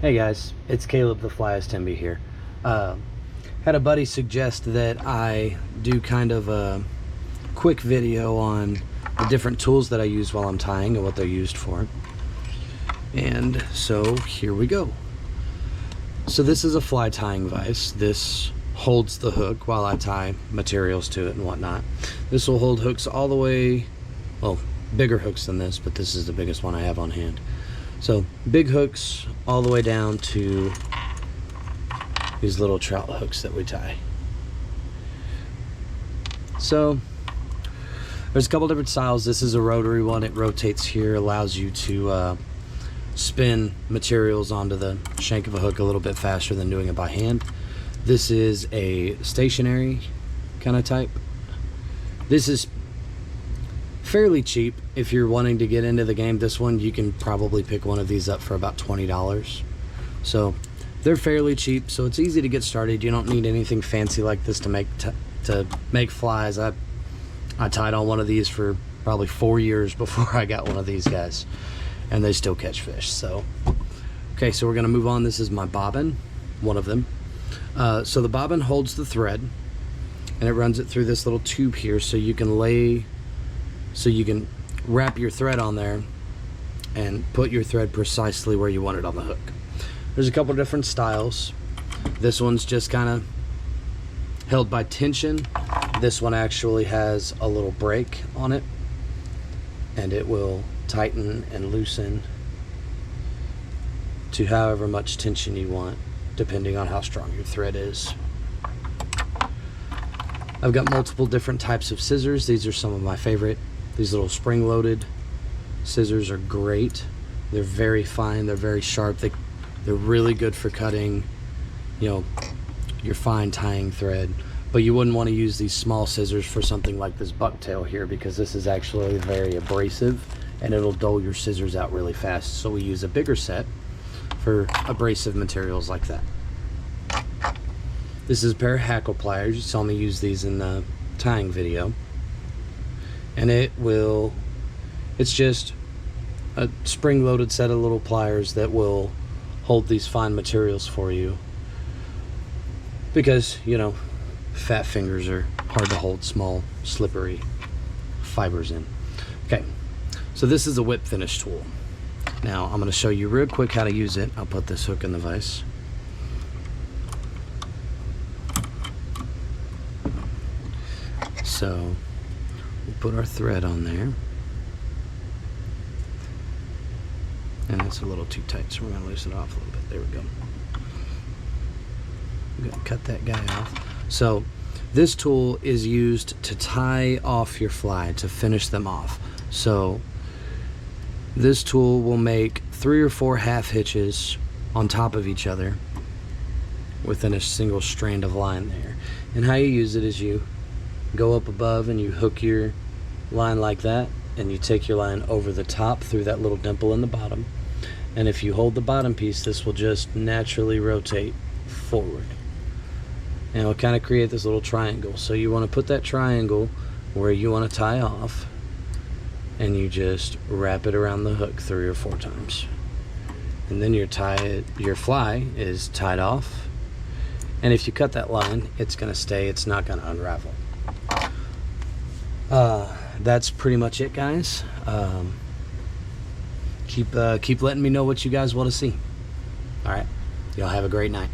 Hey guys, it's Caleb the Flyest Timby here. Had a buddy suggest that I do kind of a quick video on the different tools that I use while I'm tying and what they're used for. And so here we go. So this is a fly tying vise. This holds the hook while I tie materials to it and whatnot. This will hold hooks all the way, well, bigger hooks than this, but this is the biggest one I have on hand. So big hooks all the way down to these little trout hooks that we tie. So there's a couple different styles. This is a rotary one. It rotates here, allows you to spin materials onto the shank of a hook a little bit faster than doing it by hand. This is a stationary kind of type. This is fairly cheap if you're wanting to get into the game. This one, you can probably pick one of these up for about $20. So they're fairly cheap, so it's easy to get started. You don't need anything fancy like this to make flies. I tied on one of these for probably 4 years before I got one of these guys, and they still catch fish. So okay, so we're gonna move on. This is my bobbin, one of them. So the bobbin holds the thread, and it runs it through this little tube here, so you can wrap your thread on there and put your thread precisely where you want it on the hook. There's a couple different styles. This one's just kind of held by tension. This one actually has a little break on it, and it will tighten and loosen to however much tension you want, depending on how strong your thread is. I've got multiple different types of scissors. These are some of my favorite. These little spring-loaded scissors are great. They're very fine, they're very sharp. They're really good for cutting, you know, your fine tying thread. But you wouldn't want to use these small scissors for something like this bucktail here, because this is actually very abrasive and it'll dull your scissors out really fast. So we use a bigger set for abrasive materials like that. This is a pair of hackle pliers. You saw me use these in the tying video. And it's just a spring-loaded set of little pliers that will hold these fine materials for you, because, you know, fat fingers are hard to hold small, slippery fibers in. Okay, so this is a whip finish tool. Now I'm going to show you real quick how to use it. I'll put this hook in the vise. So we'll put our thread on there, and it's a little too tight, so we're going to loosen it off a little bit. There we go. We're going to cut that guy off. So this tool is used to tie off your fly, to finish them off. So this tool will make 3 or 4 half hitches on top of each other within a single strand of line there. And how you use it is you go up above and you hook your line like that, and you take your line over the top through that little dimple in the bottom, and if you hold the bottom piece, this will just naturally rotate forward, and it'll kind of create this little triangle. So you want to put that triangle where you want to tie off, and you just wrap it around the hook 3 or 4 times, and then your fly is tied off. And if you cut that line, it's going to stay, it's not going to unravel. That's pretty much it, guys. Keep letting me know what you guys want to see. All right, y'all have a great night.